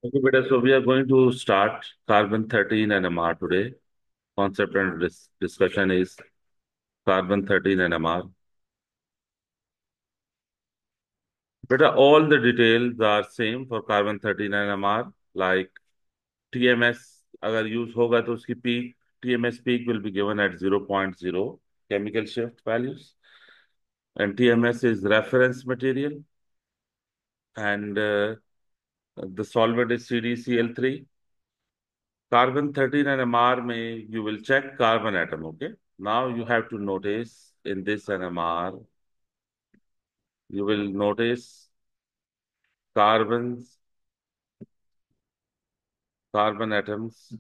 Okay, beta, so we are going to start carbon 13 NMR today. Concept and discussion is carbon 13 NMR. Beta, all the details are same for carbon 13 NMR. Like TMS, अगर use होगा तो उसकी peak TMS peak will be given at zero point 0 chemical shift values, and TMS is reference material, and the solvent is CdCl3. Carbon 13 NMR may you will check carbon atom, okay? Now you have to notice in this NMR, you will notice carbons, carbon atoms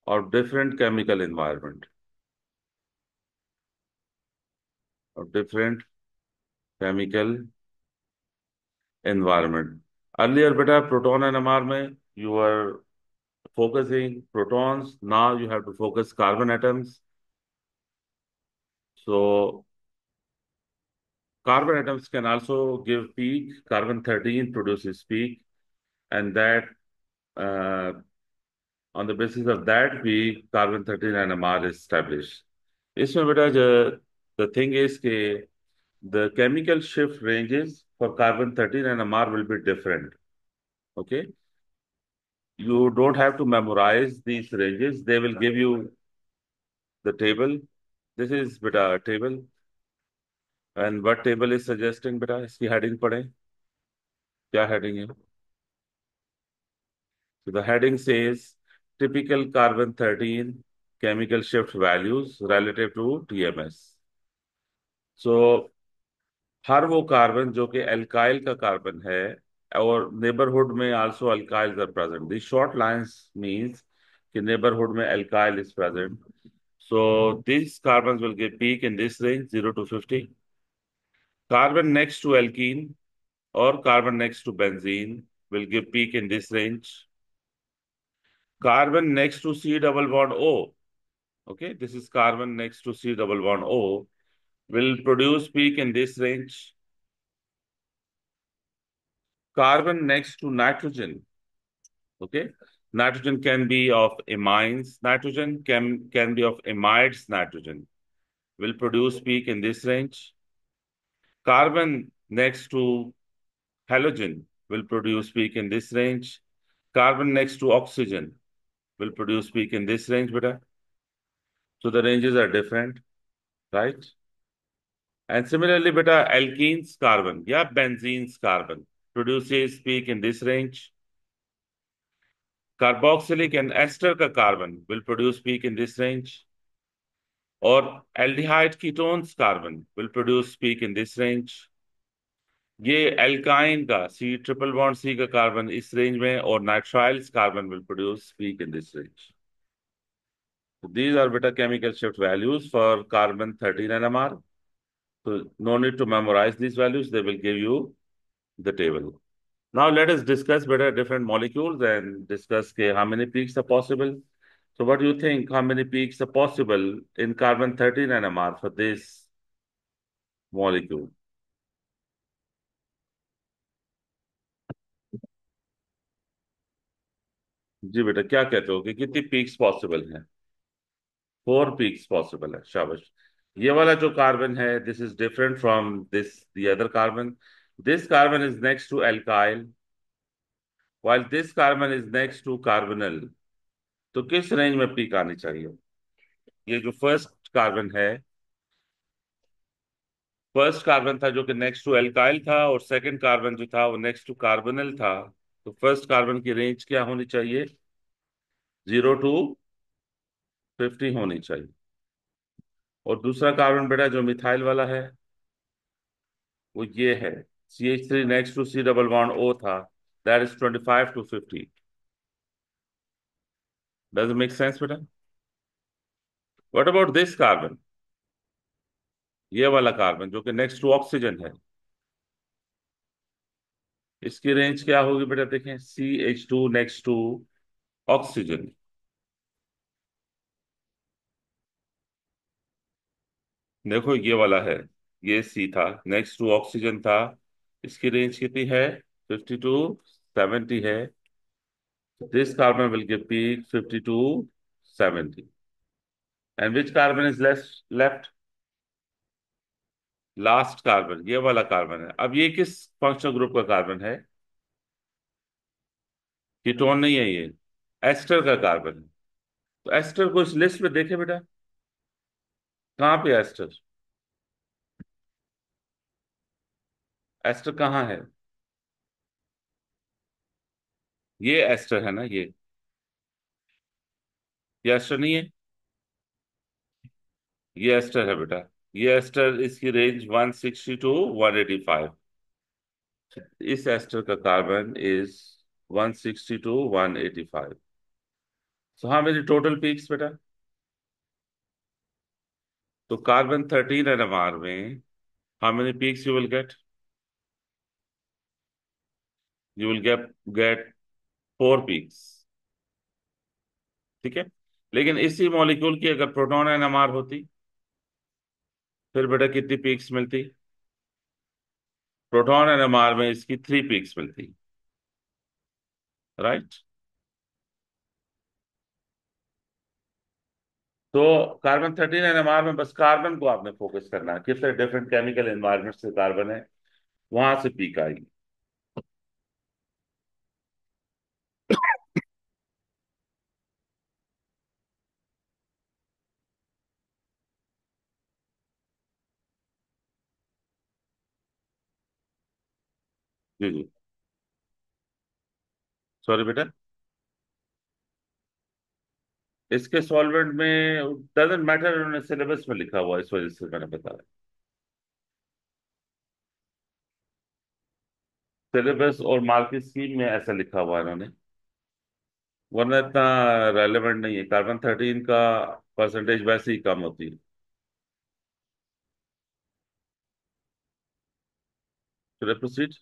of different chemical environment, of different chemical environment. Earlier, beta, proton NMR में you were focusing protons. Now you have to focus carbon atoms. So carbon atoms can also give peak. Carbon 13 produces peak, and that uh, on the basis of that, we carbon 13 NMR is established. इसमें बेटा the thing is कि the chemical shift ranges for carbon 13 NMR will be different. Okay, you don't have to memorize these ranges. They will give you the table. This is beta table, and what table is suggesting beta? इसकी heading पढ़े. क्या heading है? So the heading says typical carbon 13 chemical shift values relative to TMS. So हर वो carbon जो कि alkyl का carbon है और नेबरहुड में also alkyls are present, this short lines means कि नेबरहुड में alkyl is present, so these carbons will give peak in this range 0 to 50. Carbon next to alkene or carbon next to benzene will give peak in this range. Carbon next to C double bond O, okay, this is carbon next to C double bond O, will produce peak in this range. Carbon next to nitrogen, okay, nitrogen can be of amines, nitrogen can be of amides, nitrogen will produce peak in this range. Carbon next to halogen will produce peak in this range. Carbon next to oxygen will produce peak in this range, beta. So the ranges are different, right? And similarly, beta, alkene's carbon, yeah, benzene's carbon produces peak in this range. Carboxylic and ester का carbon will produce peak in this range. और aldehyde ketones carbon will produce peak in this range. ये alkyne का C triple bond C का carbon इस range में और nitriles carbon will produce peak in this range. So these are beta chemical shift values for carbon 13 NMR. So no need to memorize these values. They will give you the table. Now let us discuss better different molecules and discuss how many peaks are possible. So what do you think? How many peaks are possible in carbon 13 NMR for this molecule? जी बेटा, क्या कहते हो कि कितनी peaks possible हैं? 4 peaks possible है, शाबाश. ये वाला जो कार्बन है, this is different from this the other carbon. This carbon is next to alkyl while this carbon is next to carbonyl. तो किस रेंज में पीक आनी चाहिए? ये जो फर्स्ट कार्बन था जो कि नेक्स्ट टू एल्काइल था, और सेकंड कार्बन जो था वो नेक्स्ट टू कार्बोनिल था. तो फर्स्ट कार्बन की रेंज क्या होनी चाहिए? 0 to 50 होनी चाहिए. और दूसरा कार्बन बेटा जो मिथाइल वाला है, वो ये है. CH3 next to C double bond O था, that is 25 to 50. Does make sense बेटा? What about this carbon? ये वाला कार्बन जो कि नेक्स्ट टू ऑक्सीजन है, इसकी रेंज क्या होगी बेटा? देखें, CH2 नेक्स्ट टू ऑक्सीजन, देखो ये वाला है, ये C था, नेक्स्ट टू ऑक्सीजन था, इसकी रेंज कितनी है? 50 to 70 है, this carbon will give peak 50 to 70. And which carbon is left? Last carbon, ये वाला कार्बन है। अब ये किस फंक्शनल ग्रुप का कार्बन है? कीटोन नहीं है ये, एस्टर का कार्बन है। तो एस्टर को इस लिस्ट में देखे बेटा, कहाँ पे है एस्टर? एस्टर कहाँ है? ये एस्टर है ना, ये एस्टर नहीं है, ये एस्टर है बेटा। ये एस्टर, इसकी रेंज 160 टू 185। इस एस्टर का कार्बन इज 160 टू 185। सो हाँ, मेरी टोटल पीक्स बेटा। तो कार्बन 13 NMR में how many peaks you will gate? You will gate 4 peaks. ठीक है। लेकिन इसी मॉलिक्यूल की अगर प्रोटॉन NMR होती, फिर बेटा कितनी पीक्स मिलती? प्रोटॉन NMR में इसकी 3 पीक्स मिलती। राइट। तो कार्बन 13 NMR में बस कार्बन को आपने फोकस करना है, कितने डिफरेंट केमिकल एनवायरमेंट से कार्बन है, वहां से पीक आएगी। जी जी। सॉरी बेटा, इसके सॉल्वेंट में डजेंट मैटर, उन्होंने सिलेबस में लिखा हुआ है, इस वजह से मैंने बताया। सिलेबस और मार्किंग स्कीम में ऐसा लिखा हुआ है इन्होंने, वरना इतना रेलेवेंट नहीं है। कार्बन 13 का परसेंटेज वैसे ही कम होती है। चलिए प्रोसीड।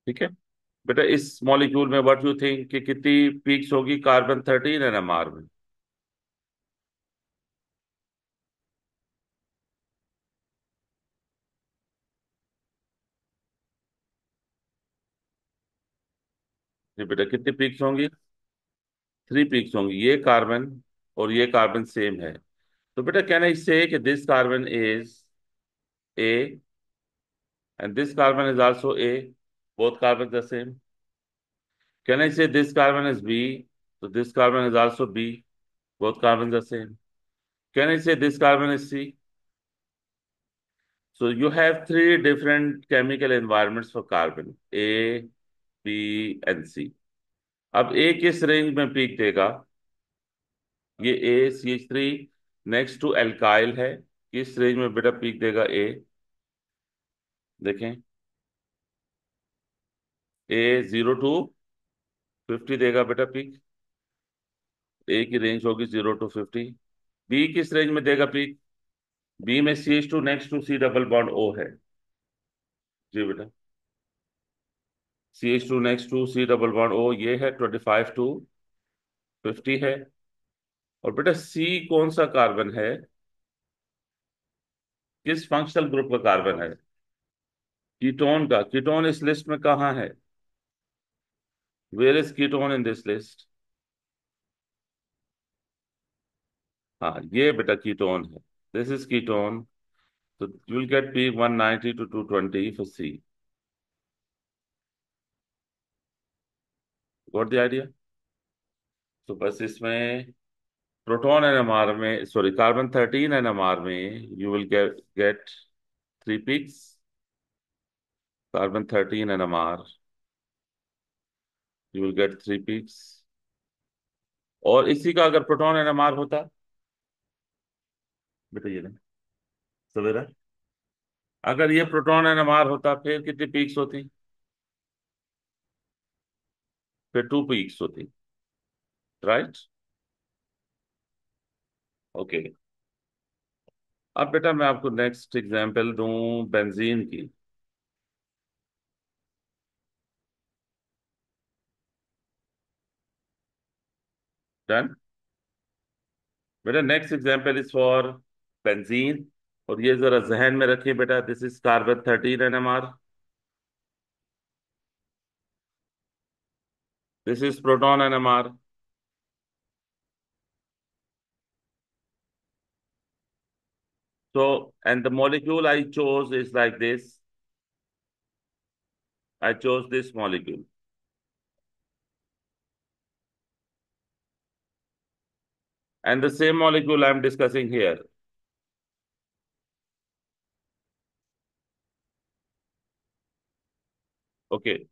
ठीक है बेटा, इस मॉलिक्यूल में व्हाट यू थिंक कि कितनी पीक्स होगी कार्बन 13 NMR में? जी बेटा, कितनी पीक्स होंगी? 3 पीक्स होंगी। ये कार्बन और ये कार्बन सेम है, तो बेटा कैन आई से कि this carbon is A and this carbon is also a, both carbon the same. Can I से दिस कार्बन इज बी, तो this carbon is also B, both carbons are same. Can I say this carbon is C? So you have three different chemical environments for carbon, A, B and C. अब A किस range में peak देगा? ये ACH3 next to alkyl है, किस range में बेटा peak देगा A? देखें, A 0 to 50 देगा बेटा पीक। A की रेंज होगी 0 to 50। B किस रेंज में देगा पीक? B में CH2 next to C double bond O है। जी बेटा, CH2 next to C double bond O, ये है 25 to 50 है। और बेटा C कौन सा कार्बन है, किस फंक्शनल ग्रुप का कार्बन है? कीटोन का। कीटोन इस लिस्ट में कहाँ है? Where is ketone in this list? हाँ, ये बेटा कीटोन है, दिस इज कीटोन। तो you will get P 190 to 220 for C. Got the idea? तो बस इसमें प्रोटॉन NMR में, सॉरी कार्बन 13 NMR में you will get 3 peaks. Carbon 13 NMR, you will get 3 peaks. और इसी का अगर प्रोटॉन NMR होता बेटा, ये सवेरा, अगर ये प्रोटॉन NMR होता फिर कितनी पीक्स होती? फिर 2 पीक्स होती। राइट। ओके। अब बेटा मैं आपको नेक्स्ट एग्जांपल दूं बेंजीन की। डन। बेटा next example is for benzene, और ये जरा जहन में रखिए बेटा, this is carbon 13 NMR, this is proton NMR. So, and the molecule I chose is like this. I chose this molecule. And the same molecule I'm discussing here. Okay.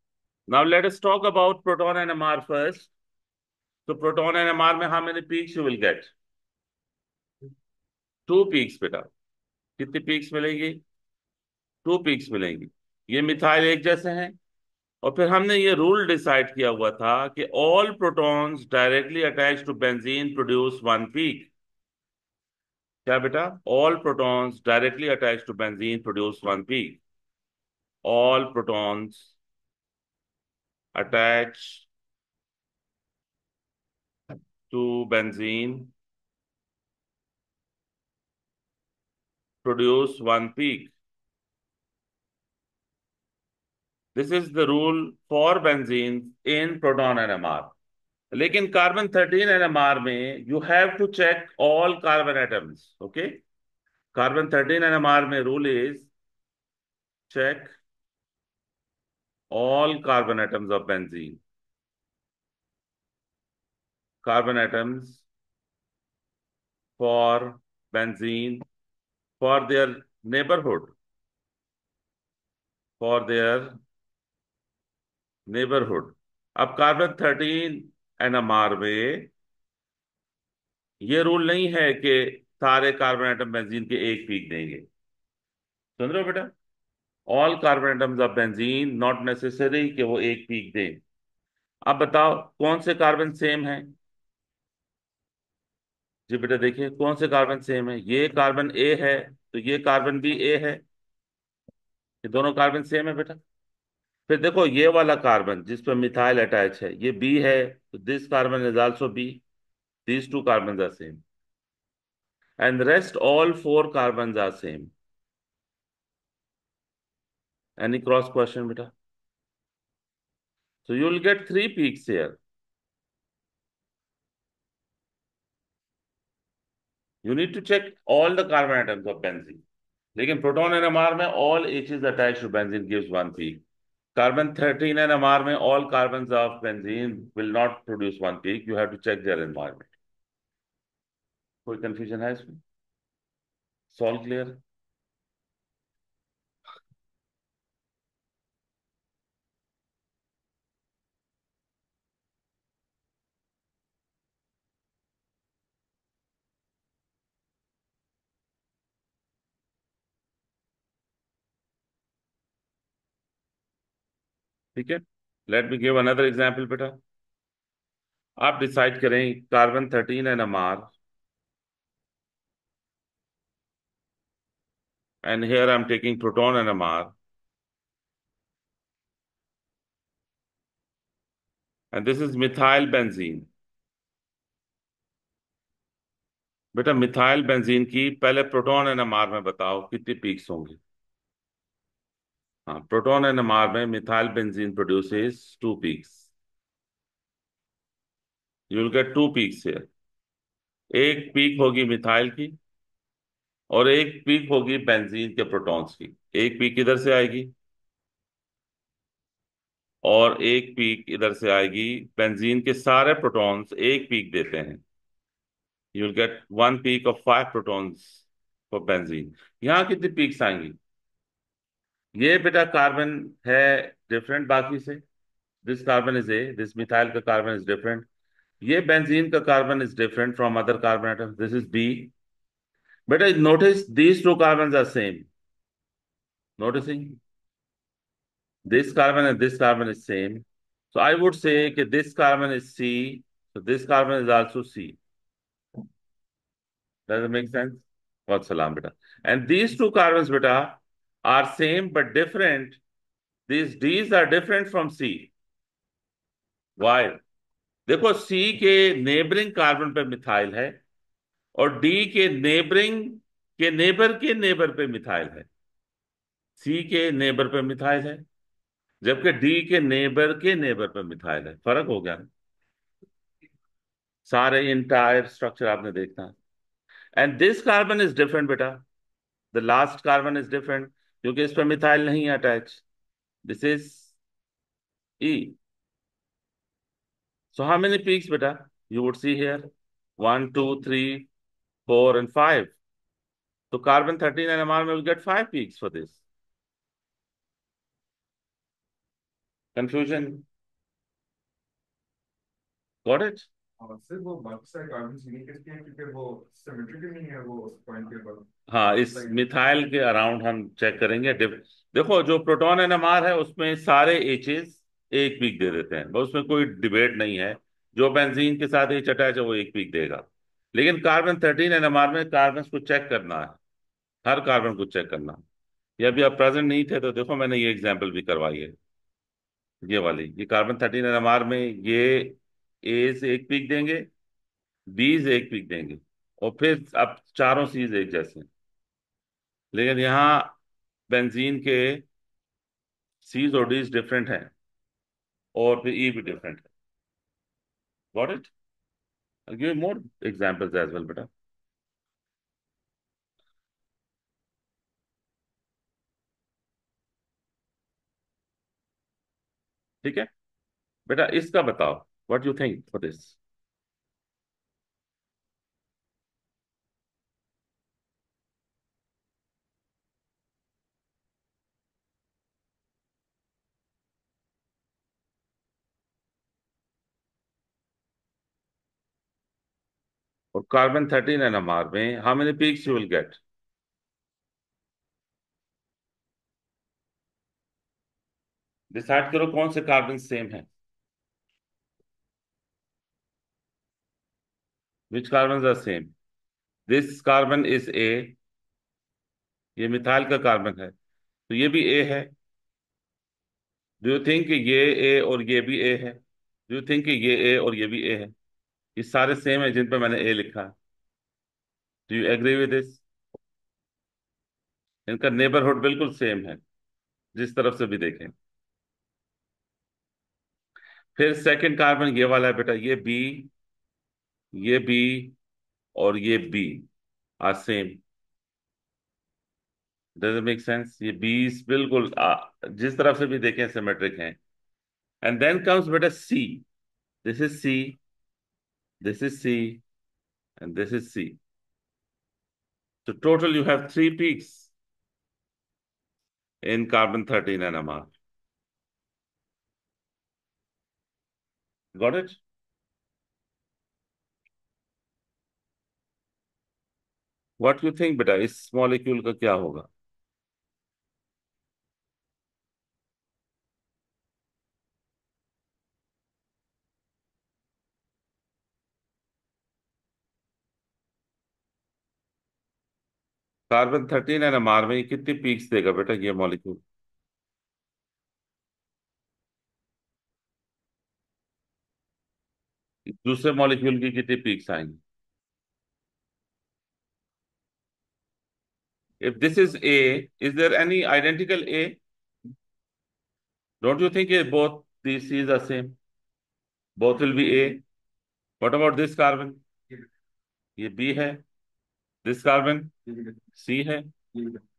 Now let us talk about proton NMR first. So proton NMR में how many peaks you will get? Two peaks बेटा. कितनी peaks मिलेगी? Two peaks मिलेंगी. ये methyl एक जैसे हैं, और फिर हमने ये रूल डिसाइड किया हुआ था कि all protons directly attach to benzene produce one peak. क्या बेटा? All protons directly attach to benzene produce one peak. All protons attached to benzene produce one peak. This is the rule for benzene in proton NMR. लेकिन carbon 13 NMR में you have to check all carbon atoms. Okay? Carbon 13 NMR में rule is check all carbon atoms of benzene. Carbon atoms for benzene for their neighborhood. For their neighborhood. अब carbon 13 NMR में ये rule नहीं है कि सारे carbon atom benzene के एक पीक देंगे. सुन रहे हो बेटा? All carbon atoms of benzene not necessary कि वो एक पीक दें. अब बताओ कौन से कार्बन सेम है? जी बेटा देखिए कौन से कार्बन सेम है. ये कार्बन ए है, तो ये कार्बन भी ए है. ये दोनों कार्बन सेम है बेटा. फिर देखो ये वाला कार्बन जिस पर मिथाइल अटैच है ये बी है, तो this carbon is also B. These two carbon are same, and rest all four carbons are same. Any cross question beta? So you will get three peaks here. You need to check all the carbon atoms of benzene. लेकिन proton NMR में all H is attached to benzene gives one peak. Carbon 13 NMR में all carbons of benzene will not produce one peak. You have to check their environment. कोई confusion है इसमें? Solve clear? ठीक है. Let me give another example बेटा. आप decide करें carbon 13 NMR, and here I'm taking proton NMR, and this is methyl benzene. बेटा methyl benzene की पहले प्रोटॉन NMR में बताओ कितनी पीक्स होंगी. हाँ, प्रोटॉन NMR में methyl benzene produces two peaks. You will get two peaks here. एक पीक होगी मिथाइल की, और एक पीक होगी बेंजीन के प्रोटॉन्स की. एक पीक इधर से आएगी, और एक पीक इधर से आएगी. बेंजीन के सारे प्रोटॉन्स एक पीक देते हैं. You will get one peak of 5 protons for benzene. यहाँ कितनी पीक्स आएंगी? ये बेटा कार्बन है डिफरेंट बाकी से. This carbon is A, this methyl का कार्बन इज डिफरेंट. ये बेंजीन का carbon is different from other carbon atom. This is B. बेटा notice these two carbon are same. Noticing this carbon and this carbon is same. So I would say that this carbon is C. So this carbon is also C. Does it make sense? What salam beta. And these two carbons beta are same but different. These D's are different from C. Why? देखो, सी के neighbouring carbon पे methyl है, और D के neighbour पे methyl है। सी के neighbour पे मिथाइल है, जबकि डी के नेबर पे मिथाइल है। फर्क हो गया ना? सारे इंटायर स्ट्रक्चर आपने देखना। And this carbon is different बेटा, the last carbon is different, क्योंकि इस पर मिथाइल नहीं है attach. This is E. So how many peaks बेटा you would see here? 1 2 3 4 and 5। तो कार्बन 13 NMR में will get 5 peaks for this. Confusion? Got it? और सिर्फ वो बाकी सारे कार्बन यूनिक इसलिए हैं क्योंकि वो सिमेट्रिकल नहीं है वो उस पॉइंट के बाद। हाँ, इस लाइक मिथाइल के अराउंड हम चेक करेंगे। देखो, जो प्रोटॉन NMR है उसमें सारे एचेस एक पीक दे देते हैं, बस उसमें कोई डिबेट नहीं है। जो बेंजीन के साथ एच अटैच है वो एक पीक देगा। लेकिन कार्बन 13 NMR में कार्बन को चेक करना है, हर कार्बन को चेक करना है। ये अभी आप प्रेजेंट नहीं थे तो देखो, मैंने ये एग्जाम्पल भी करवाई है। ये वाली, ये कार्बन 13 NMR में ये एज एक पीक देंगे, बीज एक पीक देंगे, और फिर अब चारों सीज एक जैसे हैं। लेकिन यहाँ बेंजीन के सीज और डीज डिफरेंट हैं, और फिर ई भी डिफरेंट है। Got it? I'll give you more examples as well बेटा। ठीक है बेटा, इसका बताओ, what you think for this? और कार्बन 13 NMR में how many peaks you will get? Decide करो कौन से कार्बन सेम है। Which carbon are same? This carbon is A, ये मिथाइल का कार्बन है, तो ये भी ए है। डू यू थिंक ये ए और ये भी ए है? डू यू थिंक ये ए और ये भी ए है? ये सारे सेम है जिन पे मैंने ए लिखा है। Do you agree with this? इनका नेबरहुड बिल्कुल सेम है, जिस तरफ से भी देखें। फिर सेकंड कार्बन ये वाला है बेटा, ये बी और ये B are same. Does it make sense? ये बीस बिल्कुल जिस तरफ से भी देखें सिमेट्रिक हैं। एंड देन कम्स बेटा C. This is C, this is C, and this is C. So total you have 3 peaks in carbon 13 NMR. Got it? What you think बेटा, इस मॉलिक्यूल का क्या होगा? कार्बन 13 NMR में ये कितनी पीक्स देगा बेटा ये मॉलिक्यूल? दूसरे मॉलिक्यूल की कितनी पीक्स आएंगी? If this is A, is there any identical A? Don't you think both these C's are same? Both will be A. What about this carbon? ये B है, this carbon C है,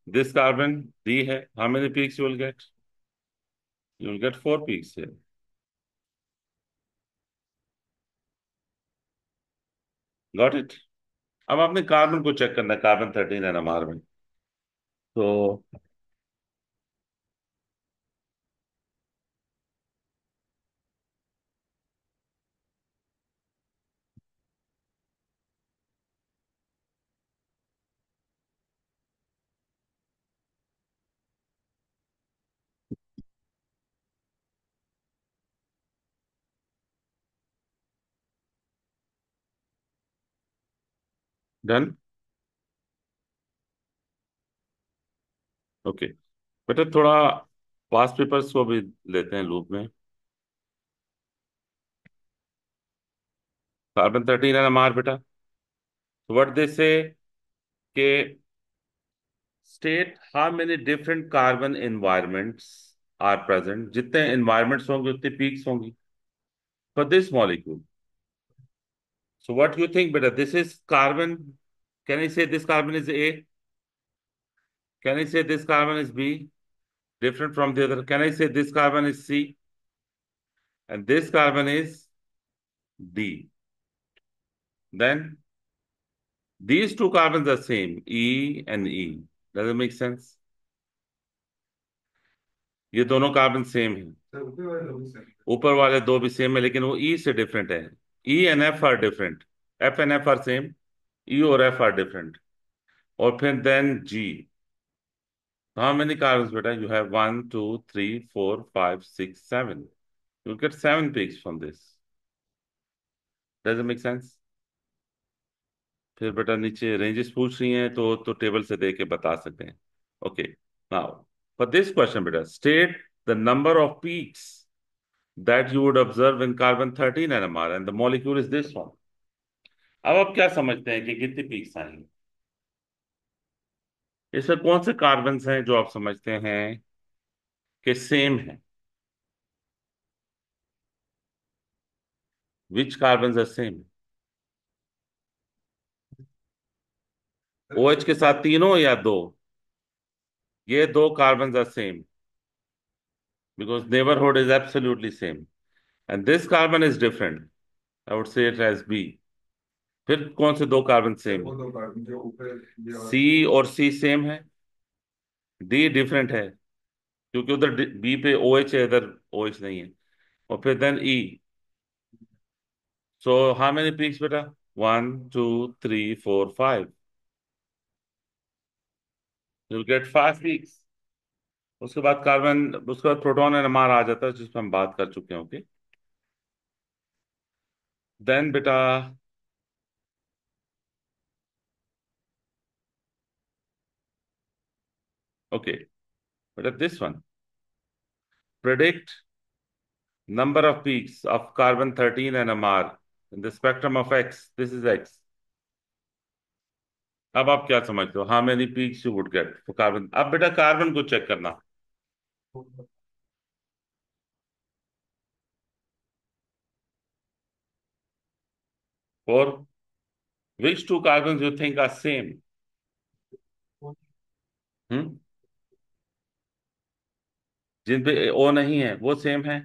this carbon D है. How many peaks you will get? You will get 4 peaks here. Got it? अब आपने carbon को check करना है, carbon 13 NMR में। तो डन। ओके बेटा, थोड़ा पास्ट पेपर्स को भी लेते हैं लूप में। कार्बन 13 NMR बेटा. So what they say कि state how many different carbon environments are present. जितने environments होंगे उतनी peaks होंगी for this molecule. So what do you think beta? This is carbon. Can I say this carbon is A? Can I say this carbon is B? Different from the other. Can I say this carbon is C? And this carbon is D. Then these two carbons are same, E and E. Does it make sense? ये दोनों carbon same है. Sir ऊपर वाले लोग भी सही ऊपर वाले दो भी सेम है लेकिन वो ई से डिफरेंट है. E and F are different. F and F are same. E और एफ आर डिफरेंट. और फिर then G. How many carbons बेटा? You have 1 2 3 4 5 6 7. You get 7 peaks from this. Does it make sense? फिर बेटा नीचे ranges पूछ रही हैं तो टेबल से देख के बता सकते हैं. Okay. Now for this question बेटा, state the number of peaks that you would observe in carbon 13 NMR and the molecule is this one. अब आप क्या समझते हैं कि कितनी पीक्स आएंगे? इसमें कौन से कार्बन हैं जो आप समझते हैं कि सेम है? Which carbon are same? OH के साथ तीनों या दो? ये दो carbon are same because neighborhood is absolutely same and this carbon is different. I would say it as B. फिर कौन से दो कार्बन सर सेम वो है? दो कार्बन जो ऊपर ये C और C सेम है. D डिफरेंट है क्योंकि उधर B पे OH है, इधर OH नहीं है. और फिर then E. So how many peaks beta? 1 2 3 4 5. You'll get 5 peaks. उसके बाद कार्बन, उसके बाद प्रोटॉन NMR आ जाता है जिसपे हम बात कर चुके हैं. ओके. देन बेटा ओके बेटा this one. Predict number of peaks of carbon 13 NMR in the spectrum of X. This is X. अब आप क्या समझते हो? How many peaks you would get for carbon? अब बेटा कार्बन को चेक करना. For which two carbon you think are same? Hmm. जिन पे O नहीं है वो सेम है.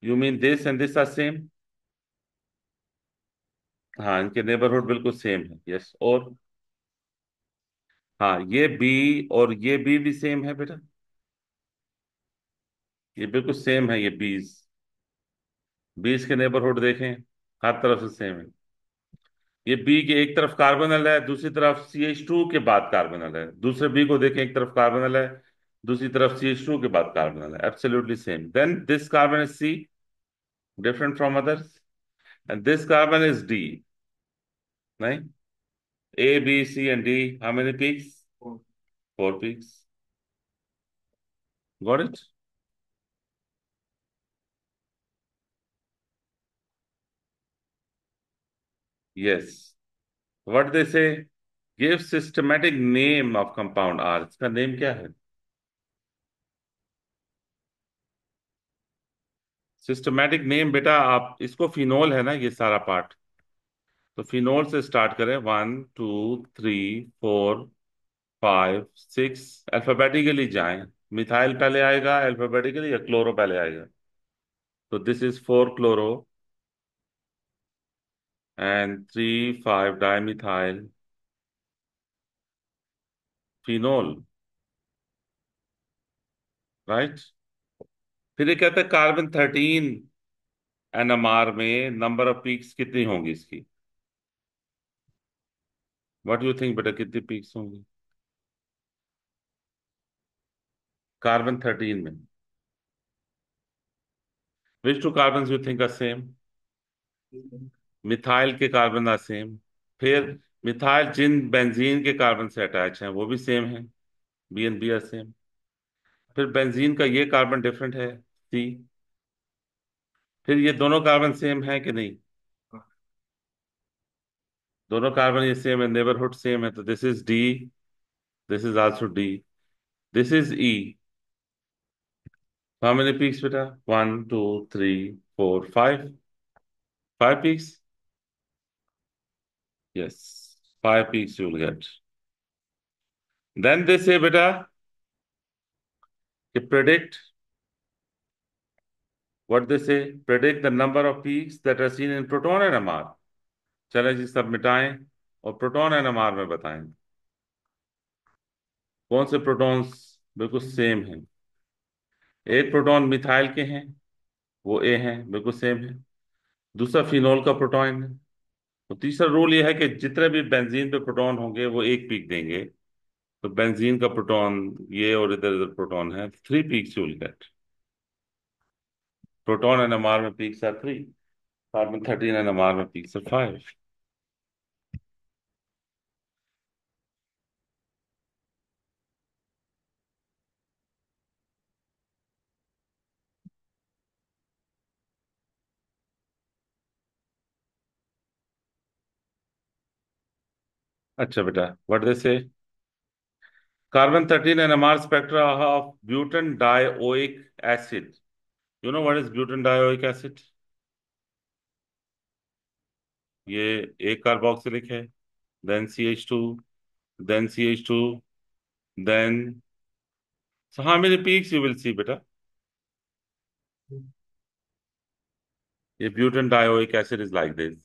You mean this and this are same? हाँ, इनके नेबरहुड बिल्कुल सेम है. यस. और हाँ, ये बी और ये बी भी सेम है बेटा. ये बिल्कुल सेम है. ये बीस बीस के नेबरहुड देखें, हर तरफ से सेम है. ये बी के एक तरफ कार्बोनल है, दूसरी तरफ CH2 के बाद कार्बोनल है. दूसरे बी को देखें, एक तरफ कार्बोनल है, दूसरी तरफ CH2 के बाद कार्बोनल है. Absolutely same. Then this carbon is C, different from others. And this carbon is D. नहीं. A B C and D, how many peaks? 4 peaks. Got it? Yes. What they say? Give systematic name of compound R. इसका name क्या है? Systematic name बेटा, आप इसको phenol है ना ये सारा पार्ट. तो फिनोल से स्टार्ट करें. 1 2 3 4 5 6. अल्फाबेटिकली जाएं. मिथाइल पहले आएगा अल्फाबेटिकली या क्लोरो पहले आएगा? तो this is 4 chloro and 3 5 dimethyl phenol. Right. फिर ये कहते हैं कार्बन 13 NMR में नंबर ऑफ पीक्स कितनी होंगी इसकी? व्हाट यू थिंक बेटा, कितनी पीक्स होंगी कार्बन 13 में? Which two carbon you think are same? Methyl के कार्बन आर सेम. फिर मिथाइल जिन बेंजीन के कार्बन से अटैच हैं वो भी सेम है. B and B are same. फिर बेंजीन का ये कार्बन डिफरेंट है, C. फिर ये दोनों कार्बन सेम है कि नहीं? दोनों कार्बन ये सेम है, नेबरहुड सेम है, तो this is D, this is also D, this is E. How many peaks बेटा? 1 2 3 4 5, 5 peaks? Yes, 5 peaks you will get. Then they say beta कि predict, what they say, predict the number of peaks that are seen in proton and NMR। चलें जी, सब मिटाएं और proton NMR में बताएं कौन से protons बिल्कुल सेम हैं। एक प्रोटॉन मिथाइल के हैं, वो ए हैं, बिल्कुल सेम है। दूसरा फिनोल का प्रोटॉन है। तो तीसरा रूल ये है कि जितने भी बेंजीन पे प्रोटॉन होंगे वो एक पीक देंगे। तो बेंजीन का प्रोटॉन ये और इधर इधर प्रोटॉन है, 3 peaks you will get. Proton NMR में पीक्स आर 3, कार्बन 13 एनएमआर में पीक्स आर 5। अच्छा बेटा, what they say, carbon 13 NMR spectra of butane dioic acid. You know what is butane dioic acid? ये एक कार्बोक्सिलिक है, then CH2, then CH2, then, so how many peaks you will see beta? A butan dioic acid is like this.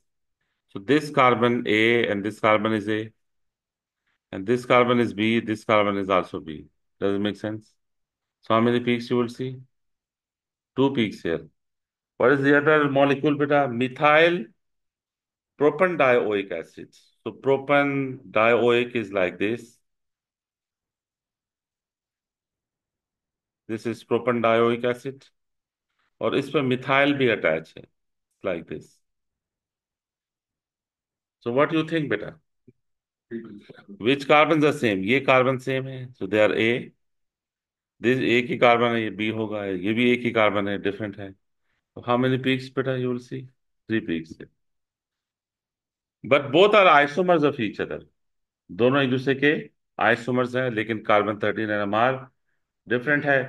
So this carbon A and this carbon is A, and this carbon is B, this carbon is also B. Does it make sense? So how many peaks you will see? 2 peaks here. What is the other molecule beta? Methyl propan dioic acid. So propan dioic is like this. This is propan dioic acid. और इस पर methyl भी attach है, like this. So what do you think beta? Which carbons are same? ये carbon same है, so they are A। This एक ही carbon है, ये बी होगा, ये भी एक ही कार्बन है, डिफरेंट है। हाउ मेनी पीक्स बेटा you will see? 3 peaks. But both are isomers of each other. दोनों एक दूसरे के आइसोमर्स हैं, लेकिन कार्बन 13 एनएमआर डिफरेंट है।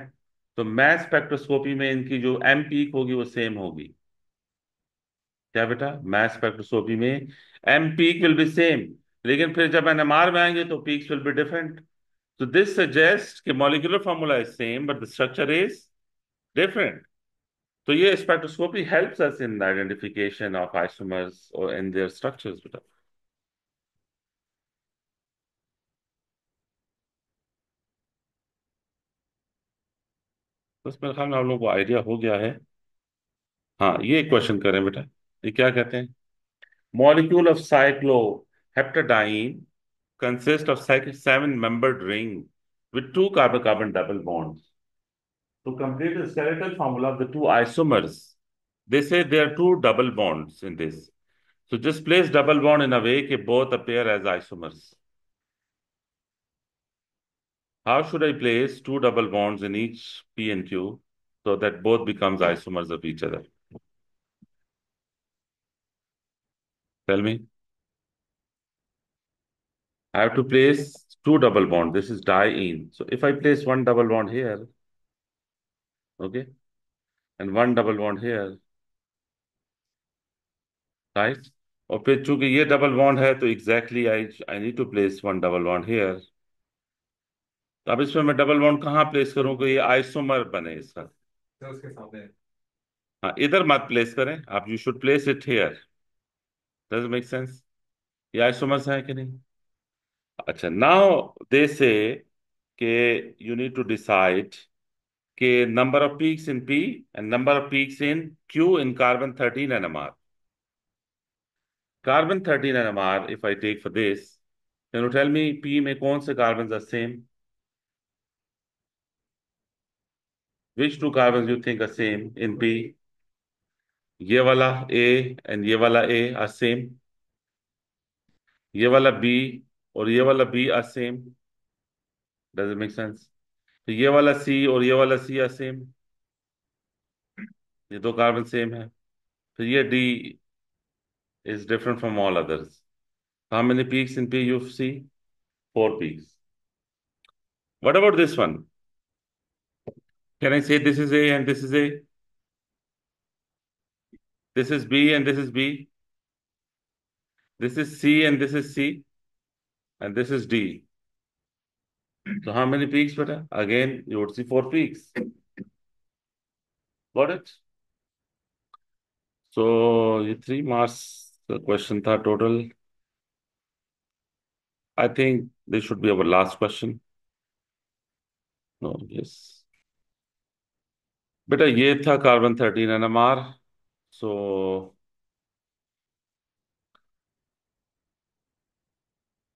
तो मैस स्पेक्ट्रोस्कोपी में इनकी जो एम पीक होगी वो सेम होगी। क्या बेटा? मैस स्पेक्ट्रोस्कोपी में M peak will be same, लेकिन फिर जब एनएमआर में आएंगे तो peaks will be different. So this suggests कि molecular formula is same but the structure is different। तो ये spectroscopy helps us in the identification of isomers or in their structures बेटा। बस मेरे ख्याल में आप लोगों को आइडिया हो गया है। हाँ, ये क्वेश्चन करें बेटा। ये क्या कहते हैं? Molecule of cycloheptadine consists of 7 membered ring with 2 carbon-carbon double bonds. To complete the skeletal formula of the two isomers, they say there are two double bonds in this. So just place double bond in a way that both appear as isomers. How should I place two double bonds in each P and Q so that both becomes isomers of each other? Tell me. I have to place two double bond. This is diene. So if I place one double bond here, okay, and one double bond here, right? और फिर चूंकि ये double bond है तो exactly I need to place one double bond here. तो अब इसमें मैं डबल बॉन्ड कहाँ प्लेस करूँ कि ये आइसोमर बने इसका? तो उसके सामने। हाँ, इधर मत प्लेस करें आप, you should place it here. Does make sense? ये आइसोमर्स है कि नहीं? अच्छा, नाउ दे से के यू नीड टू डिसाइड के number of peaks in P and number of peaks in Q in carbon 13 NMR. Carbon 13 NMR, if I take for this, can you tell me P में कौन से carbon are same? Which two carbon you think are same in P? ये वाला A and ये वाला A R same. ये वाला B और ये वाला B are same. Does it make sense? तो ये वाला सी और ये वाला सी आर सेम। ये दो कार्बन सेम है। तो ये D is different from all others. How many peaks in PUC? Four peaks. What about this one? Can I say this is A and this is A? This is B and this is B. This is C and this is C. And this is D. So how many peaks, beta? Again, you would see four peaks. Got it? So ये 3 marks the question था total. I think this should be our last question. No, yes. बेटा ये था carbon 13 NMR. So